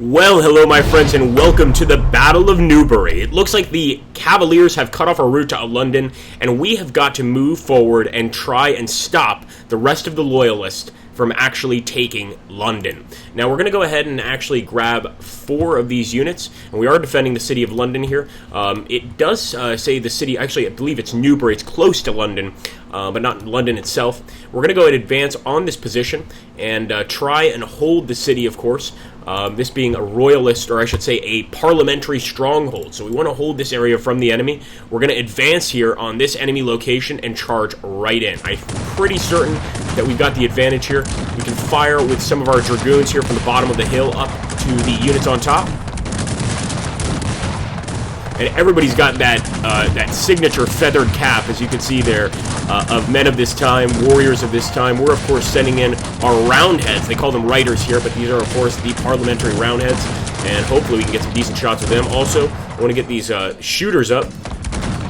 Well, hello my friends, and welcome to the Battle of Newbury. It looks like the Cavaliers have cut off our route to London, and we have got to move forward and try and stop the rest of the Loyalists from actually taking London. Now, we're going to go ahead and actually grab 4 of these units, and we are defending the city of London here. It does say the city, actually, I believe it's Newbury. It's close to London, but not London itself. We're going to go ahead and advance on this position and try and hold the city, of course. This being a royalist, or I should say a parliamentary stronghold. So we want to hold this area from the enemy. We're going to advance here on this enemy location and charge right in. I'm pretty certain that we've got the advantage here. We can fire with some of our dragoons here from the bottom of the hill up to the units on top. And everybody's got that signature feathered cap, as you can see there, of men of this time, warriors of this time. We're, of course, sending in our roundheads. They call them riders here, but these are, of course, the parliamentary roundheads. And hopefully we can get some decent shots of them. Also, I want to get these shooters up,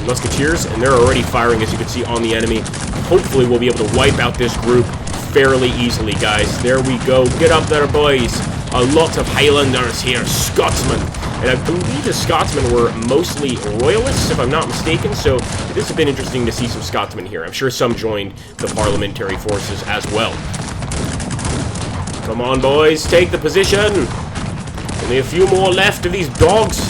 musketeers, and they're already firing, as you can see, on the enemy. Hopefully we'll be able to wipe out this group fairly easily, guys. There we go. Get up there, boys. A lot of Highlanders here, Scotsmen. And I believe the Scotsmen were mostly royalists, if I'm not mistaken, so this has been interesting to see some Scotsmen here. I'm sure some joined the parliamentary forces as well. Come on, boys, take the position. Only a few more left of these dogs.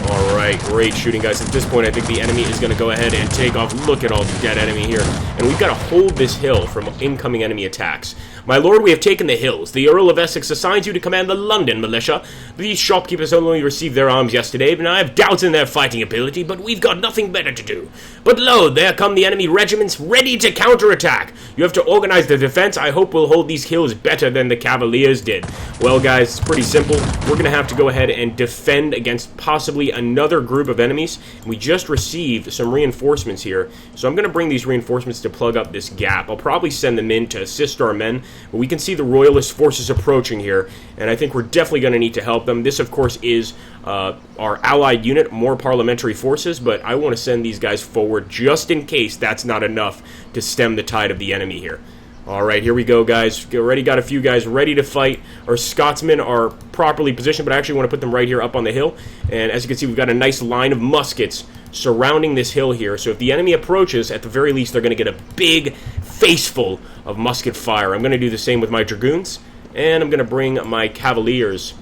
Alright, great shooting, guys. At this point, I think the enemy is going to go ahead and take off. Look at all the dead enemy here. And we've got to hold this hill from incoming enemy attacks. My lord, we have taken the hills. The Earl of Essex assigns you to command the London militia. These shopkeepers only received their arms yesterday, and I have doubts in their fighting ability, but we've got nothing better to do. But lo, there come the enemy regiments ready to counterattack. You have to organize the defense. I hope we'll hold these hills better than the Cavaliers did. Well, guys, it's pretty simple. We're going to have to go ahead and defend against possibly another group of enemies. We just received some reinforcements here, so I'm going to bring these reinforcements to plug up this gap. I'll probably send them in to assist our men, but we can see the royalist forces approaching here, and I think we're definitely going to need to help them. This, of course, is our allied unit, more parliamentary forces, but I want to send these guys forward just in case that's not enough to stem the tide of the enemy here. Alright, here we go, guys. Already got a few guys ready to fight. Our Scotsmen are properly positioned, but I actually want to put them right here up on the hill. And as you can see, we've got a nice line of muskets surrounding this hill here. So if the enemy approaches, at the very least, they're going to get a big faceful of musket fire. I'm going to do the same with my dragoons. And I'm going to bring my cavaliers,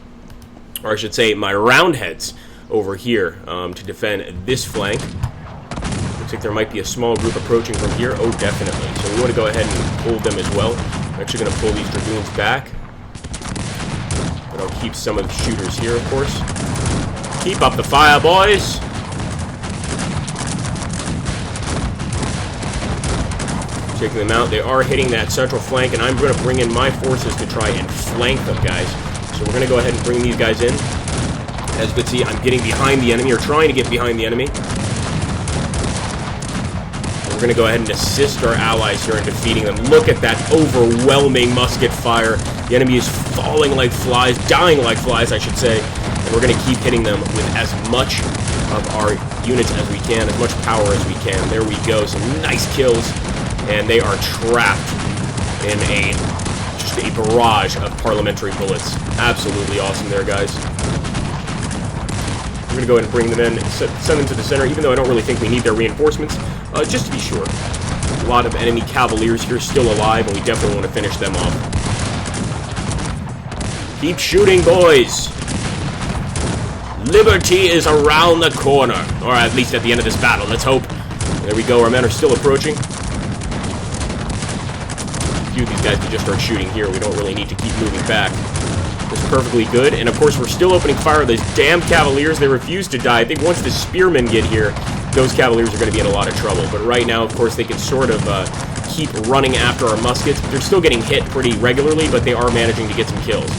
or I should say my roundheads, over here to defend this flank. Looks like there might be a small group approaching from here. Oh, definitely. So we want to go ahead and hold them as well. I'm actually going to pull these dragoons back. But I'll keep some of the shooters here, of course. Keep up the fire, boys! Taking them out. They are hitting that central flank, and I'm going to bring in my forces to try and flank them, guys. So we're going to go ahead and bring these guys in. As you can see, I'm getting behind the enemy, or trying to get behind the enemy. We're going to go ahead and assist our allies here in defeating them. Look at that overwhelming musket fire. The enemy is falling like flies, dying like flies, I should say. And we're going to keep hitting them with as much of our units as we can, as much power as we can. There we go, some nice kills. And they are trapped in just a barrage of parliamentary bullets. Absolutely awesome there, guys. We're going to go ahead and bring them in, send them to the center, even though I don't really think we need their reinforcements, just to be sure. A lot of enemy cavaliers here still alive, and we definitely want to finish them off. Keep shooting, boys! Liberty is around the corner, or at least at the end of this battle, let's hope. There we go, our men are still approaching. A few of these guys can just start shooting here, we don't really need to keep moving back. This is perfectly good, and of course we're still opening fire on those damn cavaliers. They refuse to die. I think once the spearmen get here, those cavaliers are going to be in a lot of trouble. But right now, of course, they can sort of keep running after our muskets. They're still getting hit pretty regularly, but they are managing to get some kills.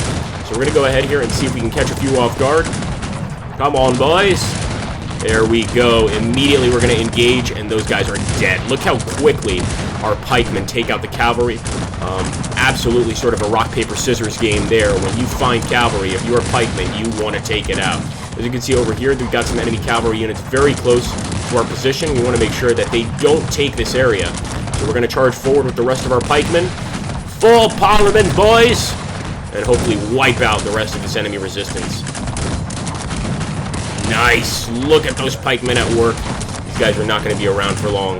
So we're going to go ahead here and see if we can catch a few off guard. Come on, boys. There we go. Immediately we're going to engage, and those guys are dead. Look how quickly our pikemen take out the cavalry. Absolutely sort of a rock, paper, scissors game there. When you find cavalry, if you're a pikeman, you want to take it out. As you can see over here, we've got some enemy cavalry units very close to our position. We want to make sure that they don't take this area. So we're going to charge forward with the rest of our pikemen. for Parliament, boys! And hopefully wipe out the rest of this enemy resistance. Nice! Look at those pikemen at work. These guys are not going to be around for long.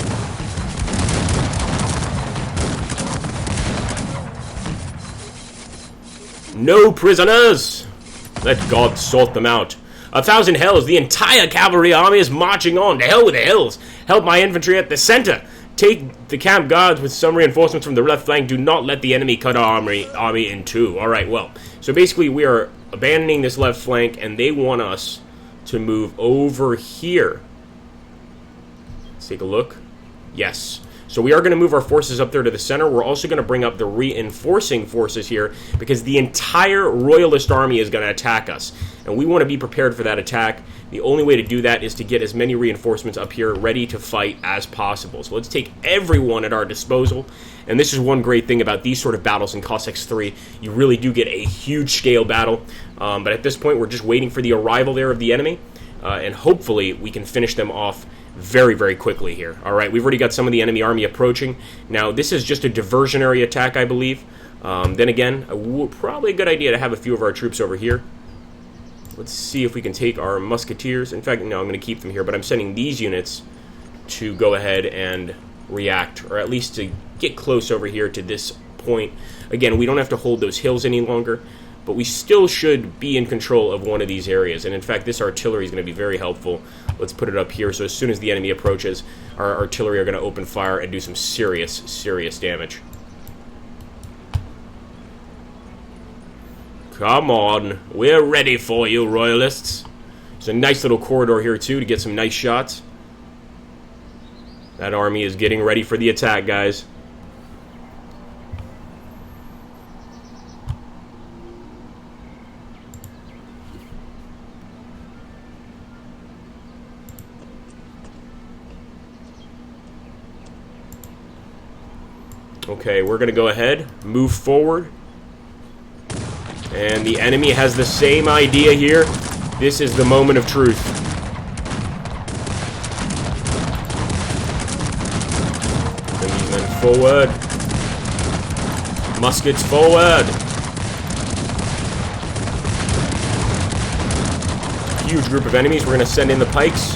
No prisoners! Let God sort them out. 1,000 hells, the entire cavalry army is marching on. To hell with the hills. Help my infantry at the center. Take the camp guards with some reinforcements from the left flank. Do not let the enemy cut our army in two. Alright, well. So basically we are abandoning this left flank, and they want us to move over here. Let's take a look. Yes. So we are going to move our forces up there to the center. We're also going to bring up the reinforcing forces here because the entire Royalist army is going to attack us. And we want to be prepared for that attack. The only way to do that is to get as many reinforcements up here ready to fight as possible. So let's take everyone at our disposal. And this is one great thing about these sort of battles in Cossacks 3. You really do get a huge scale battle. But at this point, we're just waiting for the arrival there of the enemy. And hopefully we can finish them off very, very quickly here. Alright, we've already got some of the enemy army approaching. Now, this is just a diversionary attack, I believe. Then again, probably a good idea to have a few of our troops over here. Let's see if we can take our musketeers. In fact, no, I'm going to keep them here, but I'm sending these units to go ahead and react, or at least to get close over here to this point. Again, we don't have to hold those hills any longer, but we still should be in control of one of these areas. And in fact, this artillery is going to be very helpful. Let's put it up here, so as soon as the enemy approaches, our artillery are going to open fire and do some serious, serious damage. Come on, we're ready for you, Royalists. There's a nice little corridor here, too, to get some nice shots. That army is getting ready for the attack, guys. Okay, we're going to go ahead, move forward. And the enemy has the same idea here. This is the moment of truth. Bring these men forward. Muskets forward. Huge group of enemies. We're going to send in the pikes.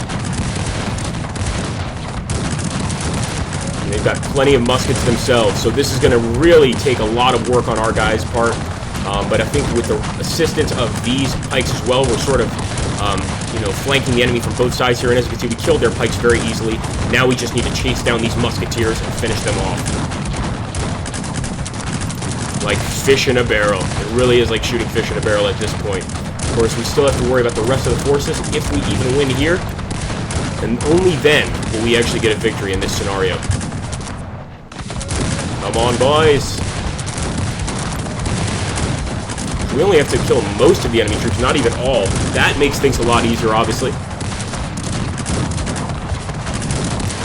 And they've got plenty of muskets themselves. So this is going to really take a lot of work on our guys' part. But I think with the assistance of these pikes as well, we're sort of, flanking the enemy from both sides here. And as you can see, we killed their pikes very easily. Now we just need to chase down these musketeers and finish them off. Like fish in a barrel. It really is like shooting fish in a barrel at this point. Of course, we still have to worry about the rest of the forces if we even win here. And only then will we actually get a victory in this scenario. Come on, boys. We only have to kill most of the enemy troops, not even all. That makes things a lot easier, obviously.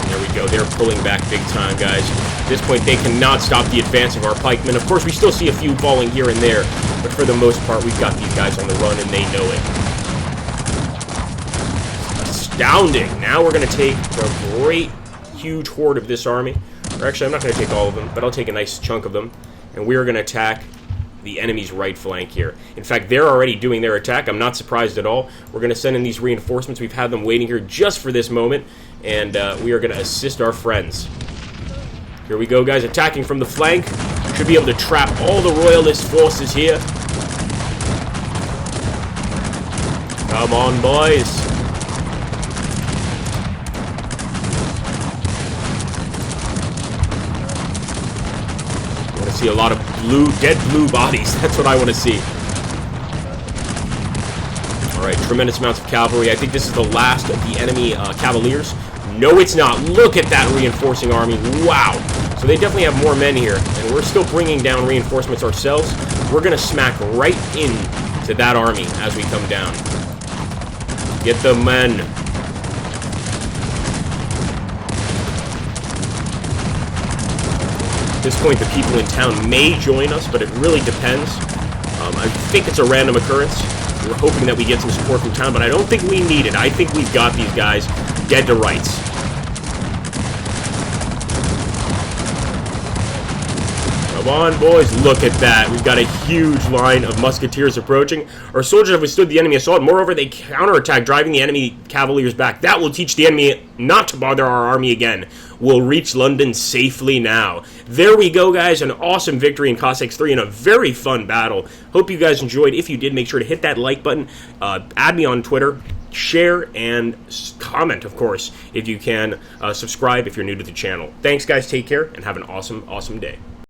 There we go. They're pulling back big time, guys. At this point, they cannot stop the advance of our pikemen. Of course, we still see a few falling here and there, but for the most part, we've got these guys on the run, and they know it. Astounding. Now we're going to take the great, huge horde of this army. Or actually, I'm not going to take all of them, but I'll take a nice chunk of them, and we are going to attack the enemy's right flank here. In fact, they're already doing their attack. I'm not surprised at all. We're going to send in these reinforcements. We've had them waiting here just for this moment, and we are going to assist our friends. Here we go, guys, attacking from the flank. Should be able to trap all the Royalist forces here. Come on, boys. See a lot of dead blue bodies. That's what I want to see. Alright, tremendous amounts of cavalry. I think this is the last of the enemy cavaliers. No, it's not. Look at that reinforcing army. Wow. So they definitely have more men here. And we're still bringing down reinforcements ourselves. We're going to smack right into that army as we come down. Get the men. At this point, the people in town may join us, but it really depends. I think it's a random occurrence. We're hoping that we get some support from town, but I don't think we need it. I think we've got these guys dead to rights. Come Come on, boys. Look at that. We've got a huge line of musketeers approaching. Our soldiers have withstood the enemy assault. Moreover, they counterattack, driving the enemy cavaliers back. That will teach the enemy not to bother our army again. We'll reach London safely now. There we go, guys. An awesome victory in Cossacks 3 and a very fun battle. Hope you guys enjoyed. If you did, make sure to hit that like button. Add me on Twitter. Share and comment, of course, if you can. Subscribe if you're new to the channel. Thanks, guys. Take care and have an awesome, awesome day.